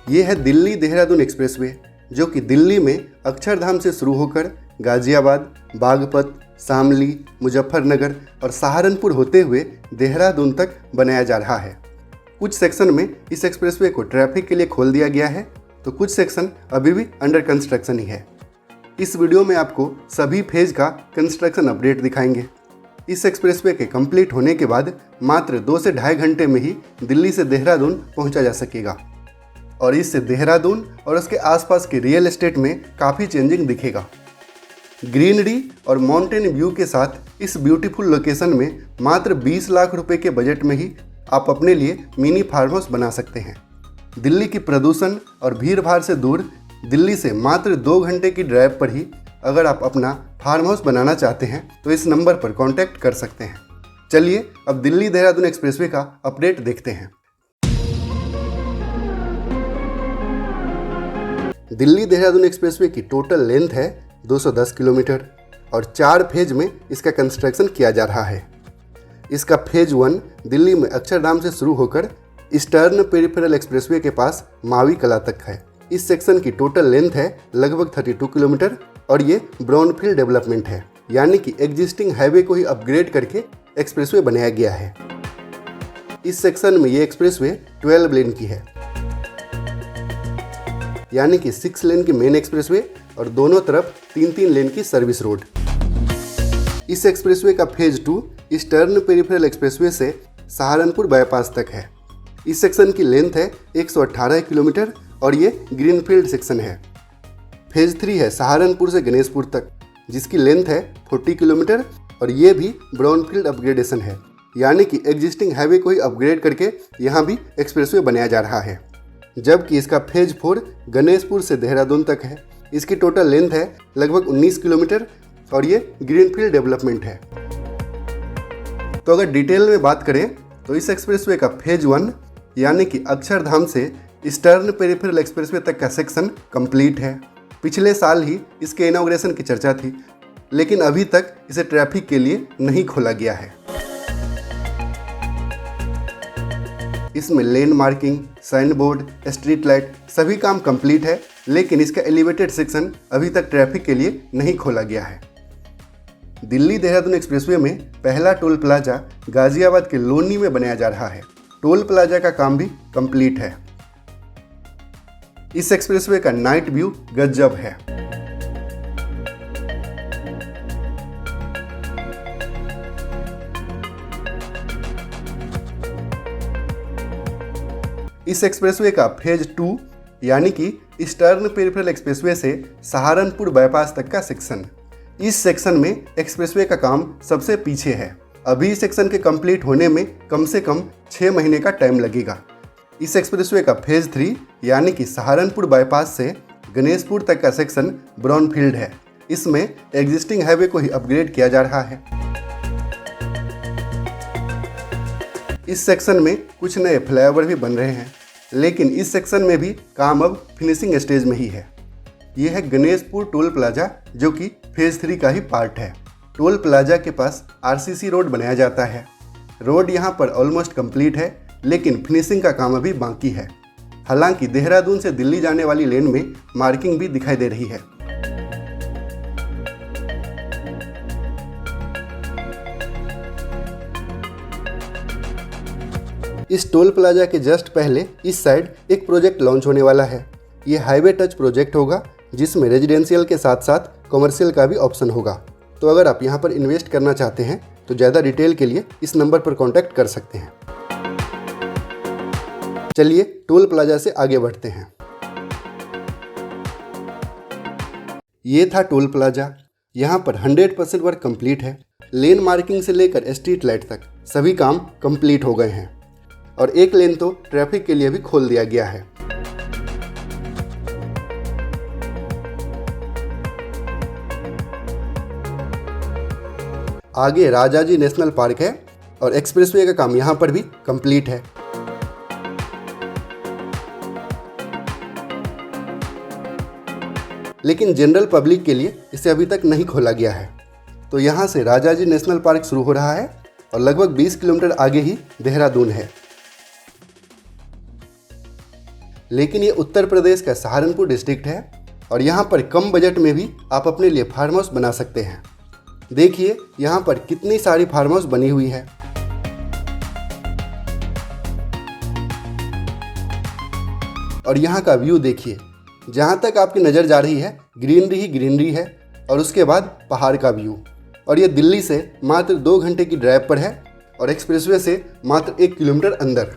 ये है दिल्ली देहरादून एक्सप्रेसवे, जो कि दिल्ली में अक्षरधाम से शुरू होकर गाजियाबाद, बागपत, शामली, मुजफ्फरनगर और सहारनपुर होते हुए देहरादून तक बनाया जा रहा है। कुछ सेक्शन में इस एक्सप्रेसवे को ट्रैफिक के लिए खोल दिया गया है, तो कुछ सेक्शन अभी भी अंडर कंस्ट्रक्शन ही है। इस वीडियो में आपको सभी फेज का कंस्ट्रक्शन अपडेट दिखाएंगे। इस एक्सप्रेसवे के कंप्लीट होने के बाद मात्र 2 से ढाई घंटे में ही दिल्ली से देहरादून पहुंचा जा सकेगा और इससे देहरादून और उसके आसपास के रियल एस्टेट में काफ़ी चेंजिंग दिखेगा। ग्रीनरी और माउंटेन व्यू के साथ इस ब्यूटीफुल लोकेशन में मात्र 20 लाख रुपए के बजट में ही आप अपने लिए मिनी फार्म हाउस बना सकते हैं। दिल्ली की प्रदूषण और भीड़ भाड़ से दूर दिल्ली से मात्र 2 घंटे की ड्राइव पर ही अगर आप अपना फार्म हाउस बनाना चाहते हैं तो इस नंबर पर कांटेक्ट कर सकते हैं। चलिए अब दिल्ली देहरादून एक्सप्रेसवे का अपडेट देखते हैं। दिल्ली देहरादून एक्सप्रेसवे की टोटल लेंथ है 210 किलोमीटर और 4 फेज में इसका कंस्ट्रक्शन किया जा रहा है। इसका फेज 1 दिल्ली में अक्षरधाम से शुरू होकर ईस्टर्न पेरिफेरल एक्सप्रेसवे के पास मावी कला तक है। इस सेक्शन की टोटल लेंथ है लगभग 32 किलोमीटर और ये ब्राउनफील्ड डेवलपमेंट है, यानी कि एग्जिस्टिंग हाईवे को ही अपग्रेड करके एक्सप्रेसवे बनाया गया है। इस सेक्शन में ये एक्सप्रेसवे 12 लेन की है, यानी कि 6 लेन की मेन एक्सप्रेसवे और दोनों तरफ 3-3 लेन की सर्विस रोड। इस एक्सप्रेसवे का फेज 2 ईस्टर्न पेरिफेरल एक्सप्रेसवे से सहारनपुर बाईपास तक है। इस सेक्शन की लेंथ है 118 किलोमीटर और ये ग्रीनफील्ड सेक्शन है। फेज 3 है सहारनपुर से गणेशपुर तक, जिसकी लेंथ है 40 किलोमीटर और ये भी ब्राउनफील्ड अपग्रेडेशन है, यानी कि एग्जिस्टिंग हाईवे को ही अपग्रेड करके यहाँ भी एक्सप्रेसवे बनाया जा रहा है। जबकि इसका फेज 4 गणेशपुर से देहरादून तक है। इसकी टोटल लेंथ है लगभग 19 किलोमीटर और ये ग्रीनफील्ड डेवलपमेंट है। तो अगर डिटेल में बात करें तो इस एक्सप्रेसवे का फेज 1 यानी कि अक्षरधाम से ईस्टर्न पेरिफेरल एक्सप्रेसवे तक का सेक्शन कंप्लीट है। पिछले साल ही इसके इनॉग्रेशन की चर्चा थी, लेकिन अभी तक इसे ट्रैफिक के लिए नहीं खोला गया है। इसमें lane marking, sign board, street light सभी काम कंप्लीट है, लेकिन इसका एलिवेटेड सेक्शन अभी तक ट्रैफिक के लिए नहीं खोला गया है। दिल्ली देहरादून एक्सप्रेसवे में पहला टोल प्लाजा गाजियाबाद के लोनी में बनाया जा रहा है। टोल प्लाजा का काम भी कंप्लीट है। इस एक्सप्रेसवे का नाइट व्यू गजब है। इस एक्सप्रेसवे का फेज 2 यानी कि ईस्टर्न पेरिफेरल एक्सप्रेसवे से सहारनपुर बाईपास तक का सेक्शन। इस सेक्शन में एक्सप्रेसवे का काम सबसे पीछे है। अभी इस सेक्शन के कंप्लीट होने में कम से कम 6 महीने का टाइम लगेगा। इस एक्सप्रेसवे का फेज 3 यानी कि सहारनपुर बाईपास से गणेशपुर तक का सेक्शन ब्राउनफील्ड है। इसमें एग्जिस्टिंग हाईवे को ही अपग्रेड किया जा रहा है। इस सेक्शन में कुछ नए फ्लाईओवर भी बन रहे हैं, लेकिन इस सेक्शन में भी काम अब फिनिशिंग स्टेज में ही है। यह है गणेशपुर टोल प्लाजा, जो कि फेज 3 का ही पार्ट है। टोल प्लाजा के पास आरसीसी रोड बनाया जाता है। रोड यहाँ पर ऑलमोस्ट कंप्लीट है, लेकिन फिनिशिंग का काम अभी बाकी है। हालांकि देहरादून से दिल्ली जाने वाली लेन में मार्किंग भी दिखाई दे रही है। इस टोल प्लाजा के जस्ट पहले इस साइड एक प्रोजेक्ट लॉन्च होने वाला है। ये हाईवे टच प्रोजेक्ट होगा, जिसमें रेजिडेंशियल के साथ साथ कमर्शियल का भी ऑप्शन होगा। तो अगर आप यहाँ पर इन्वेस्ट करना चाहते हैं तो ज़्यादा डिटेल के लिए इस नंबर पर कांटेक्ट कर सकते हैं। चलिए टोल प्लाजा से आगे बढ़ते हैं। ये था टोल प्लाजा। यहाँ पर 100% वर्क कंप्लीट है। लेन मार्किंग से लेकर स्ट्रीट लाइट तक सभी काम कंप्लीट हो गए हैं और एक लेन तो ट्रैफिक के लिए भी खोल दिया गया है। आगे राजाजी नेशनल पार्क है और एक्सप्रेसवे का काम यहाँ पर भी कंप्लीट है। लेकिन जनरल पब्लिक के लिए इसे अभी तक नहीं खोला गया है। तो यहाँ से राजाजी नेशनल पार्क शुरू हो रहा है और लगभग 20 किलोमीटर आगे ही देहरादून है। लेकिन ये उत्तर प्रदेश का सहारनपुर डिस्ट्रिक्ट है और यहाँ पर कम बजट में भी आप अपने लिए फार्म हाउस बना सकते हैं। देखिए यहाँ पर कितनी सारी फार्म हाउस बनी हुई है। और यहाँ का व्यू देखिए, जहाँ तक आपकी नज़र जा रही है ग्रीनरी ही ग्रीनरी है और उसके बाद पहाड़ का व्यू। और ये दिल्ली से मात्र 2 घंटे की ड्राइव पर है और एक्सप्रेसवे से मात्र 1 किलोमीटर अंदर।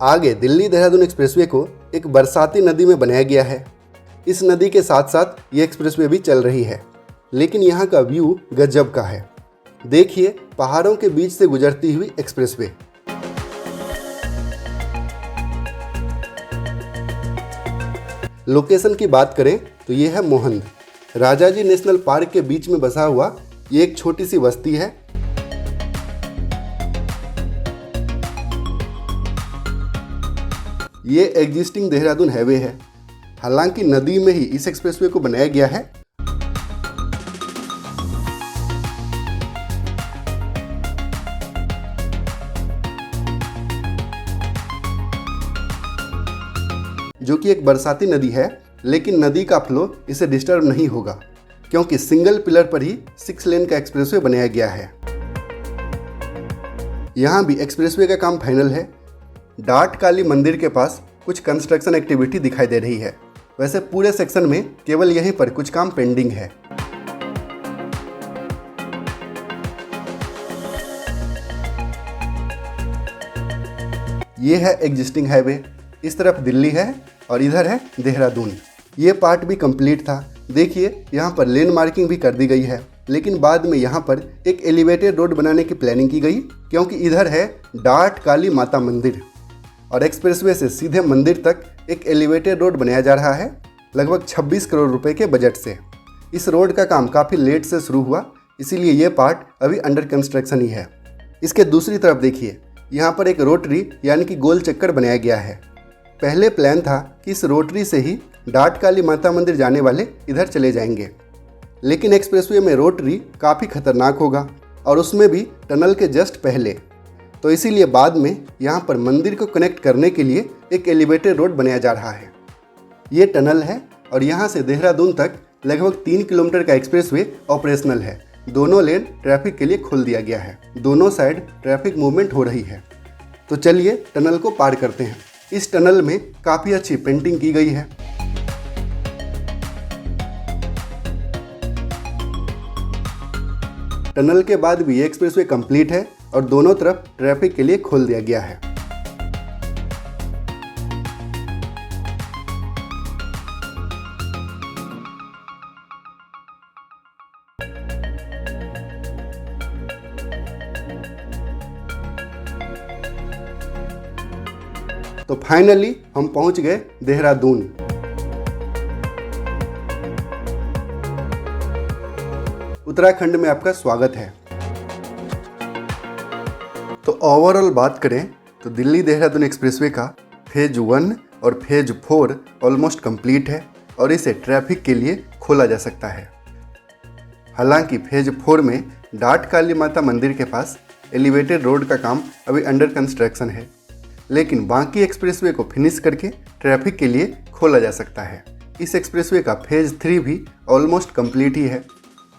आगे दिल्ली देहरादून एक्सप्रेसवे को एक बरसाती नदी में बनाया गया है। इस नदी के साथ साथ ये एक्सप्रेसवे भी चल रही है, लेकिन यहाँ का व्यू गजब का है। देखिए पहाड़ों के बीच से गुजरती हुई एक्सप्रेसवे। लोकेशन की बात करें तो ये है मोहंद। राजाजी नेशनल पार्क के बीच में बसा हुआ ये एक छोटी सी बस्ती है। ये एग्जिस्टिंग देहरादून हाईवे है, हालांकि नदी में ही इस एक्सप्रेसवे को बनाया गया है। जो कि एक बरसाती नदी है, लेकिन नदी का फ्लो इसे डिस्टर्ब नहीं होगा क्योंकि सिंगल पिलर पर ही 6 लेन का एक्सप्रेसवे बनाया गया है। यहाँ भी एक्सप्रेसवे का काम फाइनल है। डाट काली मंदिर के पास कुछ कंस्ट्रक्शन एक्टिविटी दिखाई दे रही है। वैसे पूरे सेक्शन में केवल यहीं पर कुछ काम पेंडिंग है। ये है एग्जिस्टिंग हाईवे, इस तरफ दिल्ली है और इधर है देहरादून। ये पार्ट भी कंप्लीट था। देखिए यहाँ पर लेन मार्किंग भी कर दी गई है, लेकिन बाद में यहाँ पर एक एलिवेटेड रोड बनाने की प्लानिंग की गई क्योंकि इधर है डाट काली माता मंदिर और एक्सप्रेसवे से सीधे मंदिर तक एक एलिवेटेड रोड बनाया जा रहा है लगभग 26 करोड़ रुपए के बजट से। इस रोड का काम काफ़ी लेट से शुरू हुआ, इसीलिए ये पार्ट अभी अंडर कंस्ट्रक्शन ही है। इसके दूसरी तरफ देखिए, यहाँ पर एक रोटरी यानी कि गोल चक्कर बनाया गया है। पहले प्लान था कि इस रोटरी से ही डाट काली माता मंदिर जाने वाले इधर चले जाएंगे, लेकिन एक्सप्रेसवे में रोटरी काफ़ी खतरनाक होगा और उसमें भी टनल के जस्ट पहले, तो इसीलिए बाद में यहाँ पर मंदिर को कनेक्ट करने के लिए एक एलिवेटेड रोड बनाया जा रहा है। ये टनल है और यहाँ से देहरादून तक लगभग 3 किलोमीटर का एक्सप्रेसवे ऑपरेशनल है। दोनों लेन ट्रैफिक के लिए खोल दिया गया है, दोनों साइड ट्रैफिक मूवमेंट हो रही है। तो चलिए टनल को पार करते हैं। इस टनल में काफ़ी अच्छी पेंटिंग की गई है। टनल के बाद भी ये एक्सप्रेसवे कंप्लीट है और दोनों तरफ ट्रैफिक के लिए खोल दिया गया है। तो फाइनली हम पहुंच गए देहरादून। उत्तराखंड में आपका स्वागत है। तो ओवरऑल बात करें तो दिल्ली देहरादून एक्सप्रेसवे का फेज 1 और फेज 4 ऑलमोस्ट कंप्लीट है और इसे ट्रैफिक के लिए खोला जा सकता है। हालांकि फेज 4 में डाट काली माता मंदिर के पास एलिवेटेड रोड का काम अभी अंडर कंस्ट्रक्शन है, लेकिन बाकी एक्सप्रेसवे को फिनिश करके ट्रैफिक के लिए खोला जा सकता है। इस एक्सप्रेसवे का फेज 3 भी ऑलमोस्ट कंप्लीट ही है,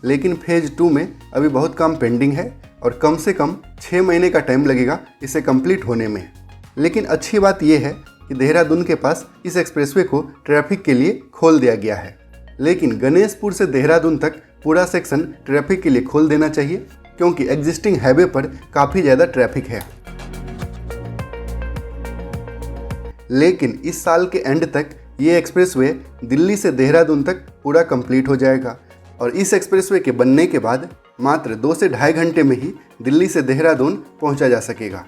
लेकिन फेज 2 में अभी बहुत काम पेंडिंग है और कम से कम 6 महीने का टाइम लगेगा इसे कंप्लीट होने में। लेकिन अच्छी बात यह है कि देहरादून के पास इस एक्सप्रेसवे को ट्रैफिक के लिए खोल दिया गया है, लेकिन गणेशपुर से देहरादून तक पूरा सेक्शन ट्रैफिक के लिए खोल देना चाहिए क्योंकि एग्जिस्टिंग हाईवे पर काफ़ी ज़्यादा ट्रैफिक है। लेकिन इस साल के एंड तक ये एक्सप्रेसवे दिल्ली से देहरादून तक पूरा कंप्लीट हो जाएगा और इस एक्सप्रेसवे के बनने के बाद मात्र 2 से ढाई घंटे में ही दिल्ली से देहरादून पहुंचा जा सकेगा।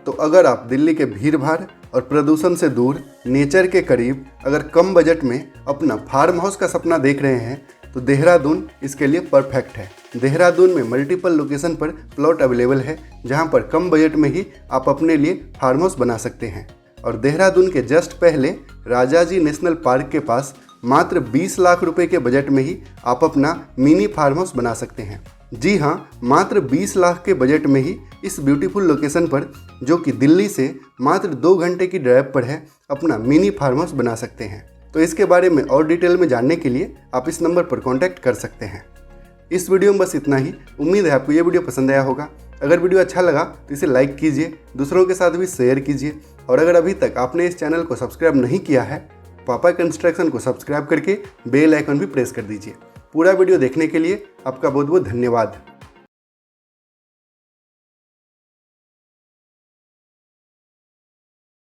तो अगर आप दिल्ली के भीड़ भाड़ और प्रदूषण से दूर नेचर के करीब अगर कम बजट में अपना फार्म हाउस का सपना देख रहे हैं तो देहरादून इसके लिए परफेक्ट है। देहरादून में मल्टीपल लोकेशन पर प्लॉट अवेलेबल है जहां पर कम बजट में ही आप अपने लिए फार्म हाउस बना सकते हैं। और देहरादून के जस्ट पहले राजाजी नेशनल पार्क के पास मात्र 20 लाख रुपए के बजट में ही आप अपना मिनी फार्म हाउस बना सकते हैं। जी हाँ, मात्र 20 लाख के बजट में ही इस ब्यूटीफुल लोकेशन पर, जो कि दिल्ली से मात्र 2 घंटे की ड्राइव पर है, अपना मिनी फार्म हाउस बना सकते हैं। तो इसके बारे में और डिटेल में जानने के लिए आप इस नंबर पर कॉन्टैक्ट कर सकते हैं। इस वीडियो में बस इतना ही। उम्मीद है आपको ये वीडियो पसंद आया होगा। अगर वीडियो अच्छा लगा तो इसे लाइक कीजिए, दूसरों के साथ भी शेयर कीजिए, और अगर अभी तक आपने इस चैनल को सब्सक्राइब नहीं किया है, पापा कंस्ट्रक्शन को सब्सक्राइब करके बेल आइकन भी प्रेस कर दीजिए। पूरा वीडियो देखने के लिए आपका बहुत बहुत धन्यवाद।